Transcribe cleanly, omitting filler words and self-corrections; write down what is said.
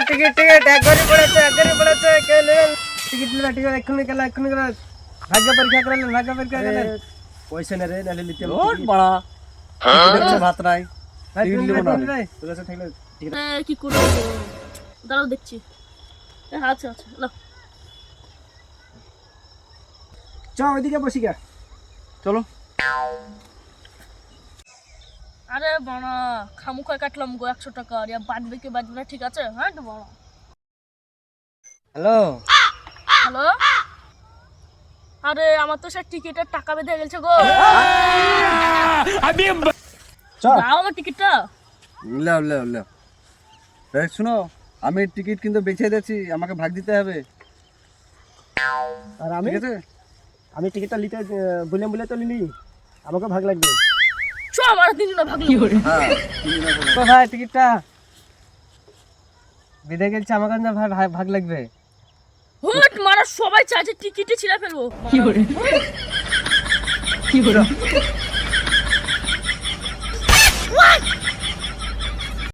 ticket একবারই পড়েছে কে নেবেন টিকিট নিলে টিকিট এক্ষুনি গেল ভাগ্য পরীক্ষা করালেন পয়সা নে রে নালে নিতে ওর বাড়া টিকিটের ভাত নাই টিকিট নিব না তোর কাছে থাকলে টিকিট কি করবো দাঁড়াও দেখছি আচ্ছা না চ ওইদিকে বসি গা চলো আরে বানা খামুখা কাটলাম গো 100 টাকা আর বাঁচবে কি বাঁচবে না ঠিক আছে হ্যাঁ তো বানা হ্যালো হ্যালো আরে আমার তো সে টিকিটের টাকা বেঁধে গেছে গো চ দাও আমার টিকিটটা লেও এই শুনো আমি টিকিট কিন্তু বেচে দিয়েছি আমাকে ভাগ দিতে হবে আর আমি ঠিক আছে আমি টিকিটটা নিতে বলে তো নিলি আমাকে ভাগ লাগবে চ আমার তিনজনে ভাগ কি করে হ্যাঁ তো ভাই টিকিটটা বিদে গেছে আমাকে না ভাই ভাগ লাগবে হুট মারা সবাই চাইছে টিকিটই ছিঁড়ে ফেলবো কি করে